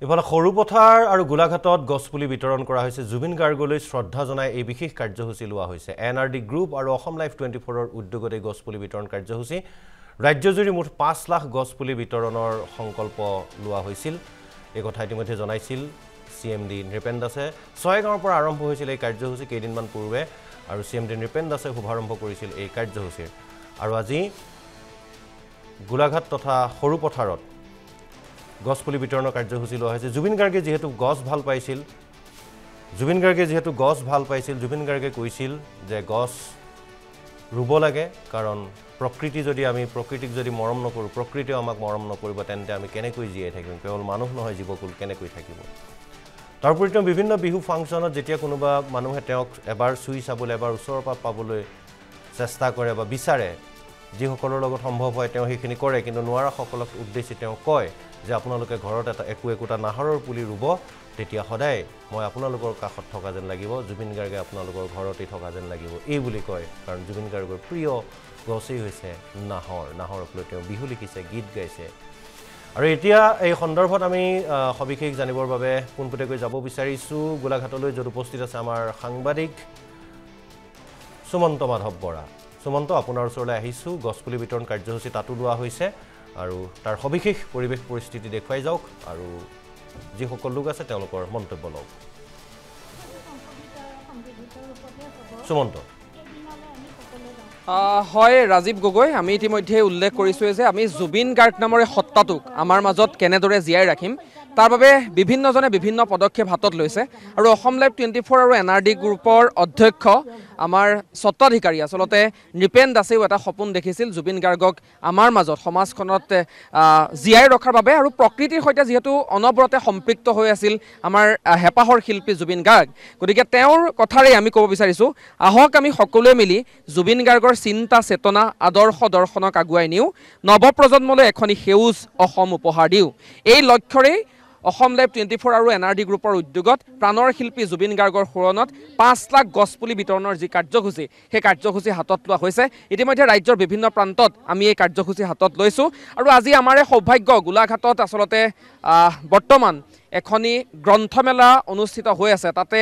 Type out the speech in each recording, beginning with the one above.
ইফালে সৰুপথাৰ আৰু গোলাঘাটত গছপুলি বিতৰণ কৰা হৈছে জুবিন গাৰ্গলৈ শ্ৰদ্ধা জনাই এই বিশেষ কাৰ্যসূচী লোৱা হৈছে এনআৰডি গ্ৰুপ আৰু অসম লাইফ 24ৰ উদ্যোগতে গছপুলি বিতৰণ কাৰ্যসূচী ৰাজ্যজুৰি মুঠ 5 লাখ গছপুলি বিতৰণৰ সংকল্প লোৱা হৈছিল এই কথা ইতিমধ্যে জনাইছিল সিএমডি নৃপেন দাসে ছয়গাঁৱৰ পৰা আৰম্ভ হৈছিল এই কাৰ্যসূচী কেইদিনমান পূৰ্বে আৰু সিএমডি নৃপেন দাসে শুভাৰম্ভ কৰিছিল এই কাৰ্যসূচীৰ আৰু আজি গোলাঘাট তথা সৰুপথাৰত গছপুলি বিতৰণৰ কাৰ্যসূচী লোৱা হৈছে জুবিন গাৰ্গে যেহেতু গছ ভাল পাইছিল জুবিন গাৰ্গে কৈছিল যে গছ ৰুব লাগে কাৰণ প্ৰকৃতিক যদি মৰম নকৰো প্ৰকৃতিও আমাক মৰম নকৰিব তেন্তে আমি কেনেকৈ জীয়াই থাকিম কেৱল মানুহ নহয় জীৱকুল কেনেকৈ থাকিব তাৰ পৰিতে বিভিন্ন বিহু ফাংচনত যেতিয়া কোনোবা মানুহে তেওঁক এবাৰ চুই চাবলৈ এবাৰ ওচৰৰ পৰা পাবলৈ চেষ্টা কৰে বা বিচাৰে যিসকলৰ লগত সম্ভৱ হয় তেওঁ সেইখিনি কৰে কিন্তু নোৱাৰা সকলক উদ্দেশ্যি তেওঁ কয় যে আপোনালোকে ঘৰত এটা একোটা নাহৰৰ পুলি ৰুব তেতিয়া সদায় মই আপোনালোকৰ কাষত থকা যেন লাগিব জুবিন গাৰ্গে আপোনালোকৰ ঘৰতে থকা যেন লাগিব এই বুলি কয় কাৰণ জুবিন গাৰ্গৰ প্ৰিয় গছেই হৈছে নাহৰক লৈ তেওঁ বিহু লিখিছে গীত গাইছে আৰু এতিয়া এই সন্দৰ্ভত আমি সবিশেষ জানিবৰ বাবে পোনপটীয়াকৈ যাব বিচাৰিছো গোলাঘাটলৈ যত উপস্থিত আছে আমাৰ সাংবাদিক সুমন্ত মাধৱ বৰা সুমন্ত আপোনাৰ ওচৰলৈ আহিছো গছপুলি বিতৰণ কাৰ্যসূচী তাতো লোৱা হৈছে আৰু তাৰ সবিশেষ পৰিবেশ পৰিস্থিতি দেখুৱাই যাওক আৰু যি সকল লোক আছে তেওঁলোকৰ মন্তব্য লওক সুমন্ত হয় ৰাজীৱ গগৈ আমি ইতিমধ্যে উল্লেখ কৰিছো যে আমি জুবিন গাৰ্গ নামৰ সত্তাটোক আমাৰ মাজত কেনেদৰে জীয়াই ৰাখিম তাৰ বাবে বিভিন্নজনে বিভিন্ন পদক্ষেপ হাতত লৈছে আৰু অসম লাইফ 24 আৰু এনআৰডি গ্ৰুপৰ অধ্যক্ষ আমাৰ স্বত্বাধিকাৰী আসলতে নৃপেন দাসেও এটা সপোন দেখিছিল জুবিন গাৰ্গক আমাৰ মাজত সমাজখনত জীয়াই ৰখাৰ বাবে আৰু প্ৰকৃতিৰ সৈতে যেহেতু অনবৰতে সম্পৃক্ত হৈ আছিল আমাৰ হেপাহৰ শিল্পী জুবিন গাৰ্গ গতিকে তেওঁৰ কথাৰে আমি ক'ব বিচাৰিছো আহক আমি সকলোৱে মিলি জুবিন গাৰ্গৰ চিন্তা চেতনা আদৰ্শ দৰ্শনক আগুৱাই নিও নৱপ্ৰজন্মলৈ এখনি সেউজ অসম উপহাৰ দিও এই লক্ষ্যৰে অসম লাইফ 24 আৰু এনআৰডি গ্ৰুপৰ উদ্যোগত প্ৰাণৰ শিল্পী জুবিন গাৰ্গৰ সুৰণত 5 লাখ গছপুলি বিতৰণৰ যি কাৰ্যসূচী সেই কাৰ্যসূচী হাতত লোৱা হৈছে ইতিমধ্যে ৰাজ্যৰ বিভিন্ন প্ৰান্তত আমি এই কাৰ্যসূচী হাতত লৈছো আৰু আজি আমাৰ সৌভাগ্য গোলাঘাটত আসলতে বৰ্তমান এখনি গ্ৰন্থমেলা অনুষ্ঠিত হৈ আছে তাতে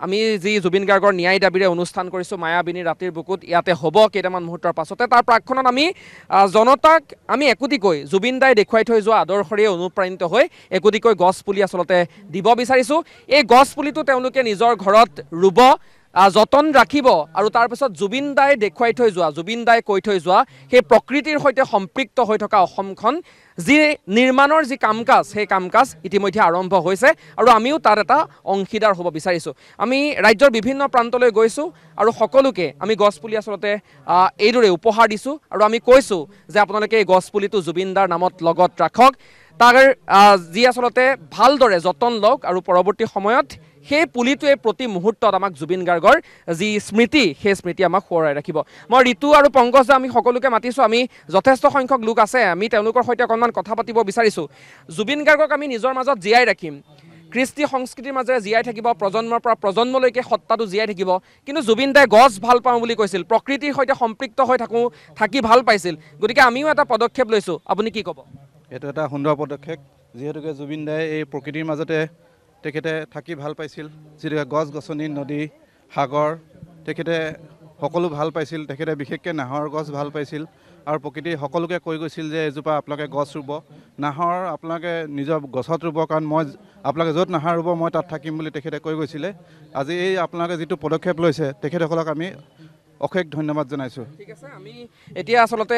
আমি যি জুবিন গাৰ্গৰ ন্যায় দাবীৰে অনুষ্ঠান কৰিছো মায়াবিনী ৰাতিৰ বুকুত ইয়াতে হ'ব কেইটামান মুহূৰ্তৰ পাছতে তাৰ প্ৰাক্ষণত আমি জনতাক আমি একোটিকৈ জুবিন দাই দেখুৱাই থৈ যোৱা আদৰ্শৰে অনুপ্ৰাণিত হৈ একোটিকৈ গছ পুলি আসলতে দিব বিচাৰিছো এই গছ পুলিটো তেওঁলোকে নিজৰ ঘৰত ৰুব যতন ৰাখিব আৰু তাৰ পিছত জুবিন দাই দেখুৱাই থৈ যোৱা জুবিন দাই কৈ থৈ যোৱা সেই প্ৰকৃতিৰ সৈতে সম্পৃক্ত হৈ থকা অসমখন যি নিৰ্মাণৰ যি কামকাজ সেই কামকাজ ইতিমধ্যে আৰম্ভ হৈছে আৰু আমিও তাৰ এটা অংশীদাৰ হ'ব বিচাৰিছো আমি ৰাজ্যৰ বিভিন্ন প্ৰান্তলৈ গৈছো আৰু সকলোকে আমি গছপুলি আসলতে এইদৰে উপহাৰ দিছো আৰু আমি কৈছো যে আপোনালোকে এই গছপুলিটো জুবিন দাৰ নামত লগত ৰাখক তাৰ যি আসলতে ভালদৰে যতন লওক আৰু পৰৱৰ্তী সময়ত সেই পুলিটোৱে প্ৰতি মুহূৰ্তত আমাক জুবিন গাৰ্গৰ যি স্মৃতি সেই স্মৃতি আমাক সোঁৱৰাই ৰাখিব মই ঋতু আৰু পংকজ আমি সকলোকে মাতিছো আমি যথেষ্ট সংখ্যক লোক আছে আমি তেওঁলোকৰ সৈতে অকণমান কথা পাতিব বিচাৰিছো জুবিন গাৰ্গক আমি নিজৰ মাজত জীয়াই ৰাখিম কৃষ্টি সংস্কৃতিৰ মাজেৰে জীয়াই থাকিব প্ৰজন্মৰ পৰা প্ৰজন্মলৈকে সত্তাটো জীয়াই থাকিব কিন্তু জুবিন দাই গছ ভাল পাওঁ বুলি কৈছিল প্ৰকৃতিৰ সৈতে সম্পৃক্ত হৈ থাকি ভাল পাইছিল গতিকে আমিও এটা পদক্ষেপ লৈছো আপুনি কি ক'ব এটা এটা সুন্দৰ পদক্ষেপ যেহেতুকে জুবিন দাই এই প্ৰকৃতিৰ মাজতে তেখেতে থাকি ভাল পাইছিল যেনেকৈ গছ গছনি নদী সাগৰ তেখেতে সকলো ভাল পাইছিল তেখেতে বিশেষকৈ নাহৰ গছ ভাল পাইছিল আৰু প্ৰকৃতি সকলোকে কৈ গৈছিল যে এজোপা আপোনালোকে গছ ৰুব নাহৰ আপোনালোকে নিজৰ গছত ৰুব কাৰণ মই আপোনালোকে য'ত নাহৰ ৰুব মই তাত থাকিম বুলি তেখেতে কৈ গৈছিলে আজি এই আপোনালোকে যিটো পদক্ষেপ লৈছে তেখেতসকলক আমি অশেষ ধন্যবাদ জনাইছোঁ ঠিক আছে আমি এতিয়া আসলতে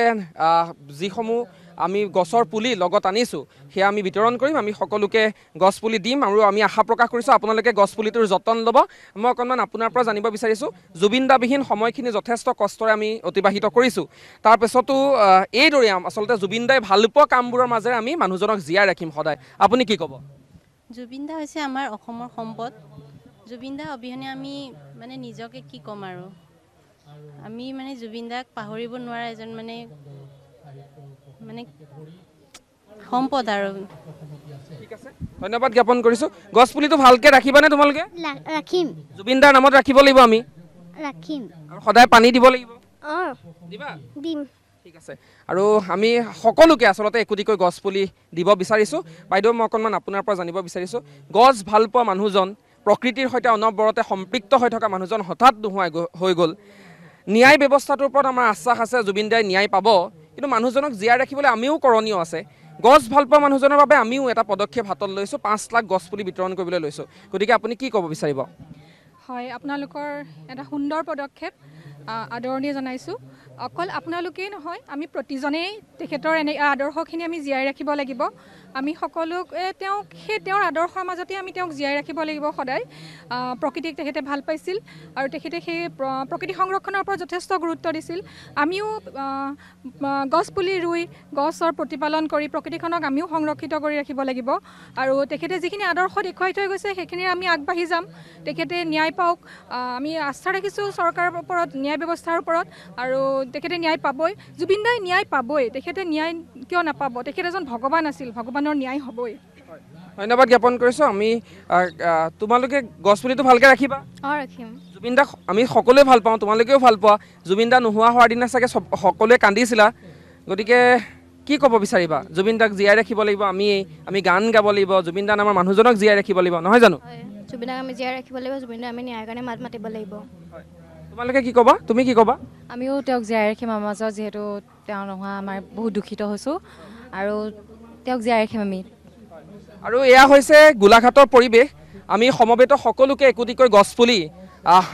যিসমূহ আমি গছৰ পুলি লগত আনিছো সেয়া আমি বিতৰণ কৰিম আমি সকলোকে গছ পুলি দিম আৰু আমি আশা প্ৰকাশ কৰিছো আপোনালোকে গছ পুলিটোৰ যতন ল'ব মই অকণমান আপোনাৰ পৰা জানিব বিচাৰিছো জুবিন দাবিহীন সময়খিনি যথেষ্ট কষ্টৰে আমি অতিবাহিত কৰিছো তাৰপিছতো এইদৰে আচলতে জুবিন দাই ভাল পোৱা কামবোৰৰ মাজেৰে আমি মানুহজনক জীয়াই ৰাখিম সদায় আপুনি কি ক'ব জুবিন দা হৈছে আমাৰ অসমৰ সম্পদ জুবিন দা অবিহনে আমি মানে নিজকে কি ক'ম আৰু আমি মানে জুবিন দাক পাহৰিব নোৱাৰা এজন মানে সম্পদ আৰু ঠিক আছে ধন্যবাদ জ্ঞাপন কৰিছো গছ পুলিটো ভালকে ৰাখিবানে তোমালোকে ৰাখিম জুবিন দাৰ নামত ৰাখিব লাগিব আমি ৰাখিম আৰু সদায় পানী দিব লাগিব অ দিবা দিম ঠিক আছে আৰু আমি সকলোকে আচলতে একোটিকৈ গছ পুলি দিব বিচাৰিছোঁ বাইদেউ মই অকণমান আপোনাৰ পৰা জানিব বিচাৰিছোঁ গছ ভাল পোৱা মানুহজন প্ৰকৃতিৰ সৈতে অনবৰতে সম্পৃক্ত হৈ থকা মানুহজন হঠাৎ নোহোৱা হৈ গ'ল ন্যায় ব্যৱস্থাটোৰ ওপৰত আমাৰ আশ্বাস আছে জুবিন দাই ন্যায় পাব কিন্তু মানুহজনক জীয়াই ৰাখিবলৈ আমিও কৰণীয় আছে গছ ভাল পোৱা মানুহজনৰ বাবে আমিও এটা পদক্ষেপ হাতত লৈছোঁ 5 লাখ গছ পুলি বিতৰণ কৰিবলৈ লৈছোঁ গতিকে আপুনি কি ক'ব বিচাৰিব হয় আপোনালোকৰ এটা সুন্দৰ পদক্ষেপ আদৰণীয় জনাইছোঁ অকল আপোনালোকেই নহয় আমি প্ৰতিজনেই তেখেতৰ এনে আদৰ্শখিনি আমি জীয়াই ৰাখিব লাগিব আমি সকলোকে তেওঁৰ আদৰ্শৰ মাজতে আমি তেওঁক জীয়াই ৰাখিব লাগিব সদায় প্ৰকৃতিক তেখেতে ভাল পাইছিল আৰু তেখেতে সেই প্ৰকৃতি সংৰক্ষণৰ ওপৰত যথেষ্ট গুৰুত্ব দিছিল আমিও গছপুলি ৰুই গছৰ প্ৰতিপালন কৰি প্ৰকৃতিখনক আমিও সংৰক্ষিত কৰি ৰাখিব লাগিব আৰু তেখেতে যিখিনি আদৰ্শ দেখুৱাই থৈ গৈছে সেইখিনি আমি আগবাঢ়ি যাম তেখেতে ন্যায় পাওক আমি আস্থা ৰাখিছোঁ চৰকাৰৰ ওপৰত ন্যায় ব্যৱস্থাৰ ওপৰত আৰু তেখেতে ন্যায় পাবই জুবিন দাই ন্যায় পাবই তেখেতে ন্যায় কিয় নাপাব তেখেত এজন ভগৱান আছিল ভগৱানৰ ন্যায় হ'বই ধন্যবাদ জ্ঞাপন কৰিছোঁ আমি তোমালোকে গছপুলিটো ভালকৈ ৰাখিবা ৰাখিম জুবিন দাক আমি সকলোৱে ভাল পাওঁ তোমালোকেও ভাল পোৱা জুবিন দা নোহোৱা হোৱাৰ দিনা চাগে সকলোৱে কান্দিছিলা গতিকে কি ক'ব বিচাৰিবা জুবিন দাক জীয়াই ৰাখিব লাগিব আমি গান গাব লাগিব জুবিন দা নামৰ মানুহজনক জীয়াই ৰাখিব লাগিব নহয় জানো জুবিন দাক আমি জীয়াই ৰাখিব লাগিব জুবিন দাক আমি ন্যায়ৰ কাৰণে মাত মাতিব লাগিব তোমালোকে কি ক'বা তুমি কি ক'বা আমিও তেওঁক জীয়াই ৰাখিম আমাৰ মাজত যিহেতু তেওঁ নোহোৱা আমাৰ বহুত দুখিত হৈছোঁ আৰু তেওঁক জীয়াই ৰাখিম আমি আৰু এয়া হৈছে গোলাঘাটৰ পৰিৱেশ আমি সমবেত সকলোকে একোটিকৈ গছপুলি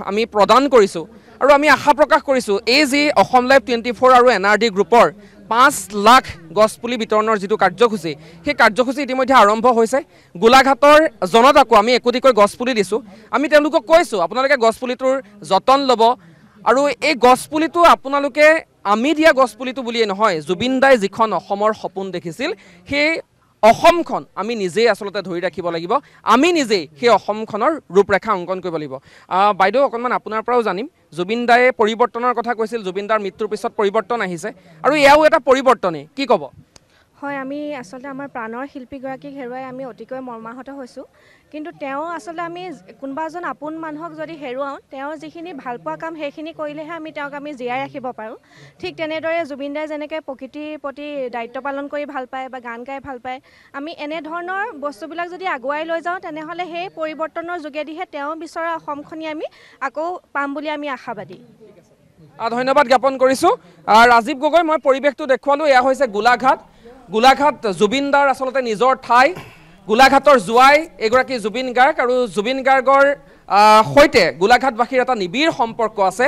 আমি প্ৰদান কৰিছোঁ আৰু আমি আশা প্ৰকাশ কৰিছোঁ এই যি অসম লাইভ 24 আৰু NRD গ্ৰুপৰ 5 লাখ গছপুলি বিতৰণৰ যিটো কাৰ্যসূচী সেই কাৰ্যসূচী ইতিমধ্যে আৰম্ভ হৈছে গোলাঘাটৰ জনতাকো আমি একোটিকৈ গছপুলি দিছোঁ আমি তেওঁলোকক কৈছোঁ আপোনালোকে গছপুলিটোৰ যতন ল'ব আৰু এই গছপুলিটো আপোনালোকে আমি দিয়া গছপুলিটো বুলিয়ে নহয় জুবিন দাই যিখন অসমৰ সপোন দেখিছিল সেই অসমখন আমি নিজেই আচলতে ধৰি ৰাখিব লাগিব আমি নিজেই সেই অসমখনৰ ৰূপৰেখা অংকন কৰিব লাগিব বাইদেউ অকণমান আপোনাৰ পৰাও জানিম জুবিন দায়ে পৰিৱৰ্তনৰ কথা কৈছিল জুবিন দাৰ মৃত্যুৰ পিছত পৰিৱৰ্তন আহিছে আৰু এয়াও এটা পৰিৱৰ্তনেই কি ক'ব হয় আমি আচলতে আমাৰ প্ৰাণৰ শিল্পীগৰাকীক হেৰুৱাই আমি অতিকৈ মৰ্মাহত হৈছোঁ কিন্তু তেওঁ আচলতে আমি কোনোবা এজন আপোন মানুহক যদি হেৰুৱাওঁ তেওঁ যিখিনি ভাল পোৱা কাম সেইখিনি কৰিলেহে আমি তেওঁক আমি জীয়াই ৰাখিব পাৰোঁ ঠিক তেনেদৰে জুবিন দাই যেনেকৈ প্ৰকৃতিৰ প্ৰতি দায়িত্ব পালন কৰি ভাল পায় বা গান গাই ভাল পায় আমি এনেধৰণৰ বস্তুবিলাক যদি আগুৱাই লৈ যাওঁ তেনেহ'লে সেই পৰিৱৰ্তনৰ যোগেদিহে তেওঁ বিচৰা অসমখনি আমি আকৌ পাম বুলি আমি আশাবাদী ধন্যবাদ জ্ঞাপন কৰিছোঁ ৰাজীৱ গগৈ মই পৰিৱেশটো দেখুৱালোঁ এয়া হৈছে গোলাঘাট জুবিন দাৰ আচলতে নিজৰ ঠাই গোলাঘাটৰ জোৱাই এগৰাকী জুবিন গাৰ্গ আৰু জুবিন গাৰ্গৰ সৈতে গোলাঘাটবাসীৰ এটা নিবিড় সম্পৰ্ক আছে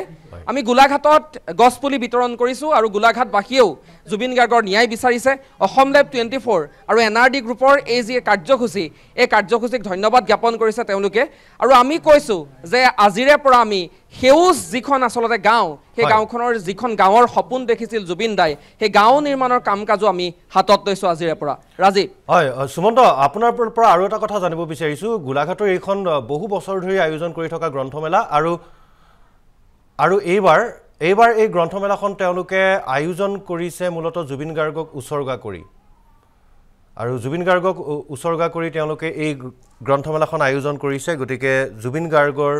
আমি গোলাঘাটত গছপুলি বিতৰণ কৰিছোঁ আৰু গোলাঘাটবাসীয়েও জুবিন গাৰ্গৰ ন্যায় বিচাৰিছে অসম লাইভ 24 আৰু NRD গ্ৰুপৰ এই যি কাৰ্যসূচী এই কাৰ্যসূচীক ধন্যবাদ জ্ঞাপন কৰিছে তেওঁলোকে আৰু আমি কৈছোঁ যে আজিৰে পৰা আমি সেউজ যিখন আচলতে গাঁও সেই গাঁওখনৰ যিখন গাঁৱৰ সপোন দেখিছিল জুবিন দাই সেই গাঁও নিৰ্মাণৰ কাম কাজো আমি হাতত লৈছোঁ আজিৰে পৰা ৰাজীৱ হয় সুমন্ত আপোনাৰ পৰা আৰু এটা কথা জানিব বিচাৰিছোঁ গোলাঘাটৰ এইখন বহু বছৰ ধৰি আয়োজন কৰি থকা গ্ৰন্থমেলা আৰু এইবাৰ এই গ্ৰন্থমেলাখন তেওঁলোকে আয়োজন কৰিছে মূলতঃ জুবিন গাৰ্গক উৎসৰ্গা কৰি আৰু জুবিন গাৰ্গক উৎসৰ্গা কৰি তেওঁলোকে এই গ্ৰন্থমেলাখন আয়োজন কৰিছে গতিকে জুবিন গাৰ্গৰ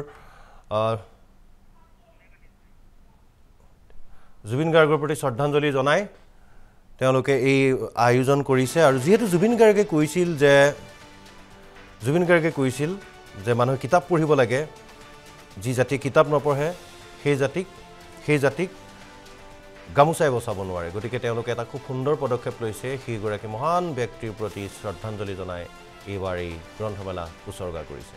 প্ৰতি শ্ৰদ্ধাঞ্জলি জনাই তেওঁলোকে এই আয়োজন কৰিছে আৰু যিহেতু জুবিন গাৰ্গে কৈছিল যে মানুহে কিতাপ পঢ়িব লাগে যি জাতি কিতাপ নপঢ়ে সেই জাতিক গামোচাই বচাব নোৱাৰে গতিকে তেওঁলোকে এটা খুব সুন্দৰ পদক্ষেপ লৈছে সেইগৰাকী মহান ব্যক্তিৰ প্ৰতি শ্ৰদ্ধাঞ্জলি জনাই এইবাৰ এই গ্ৰন্থমেলা উৎসৰ্গা কৰিছে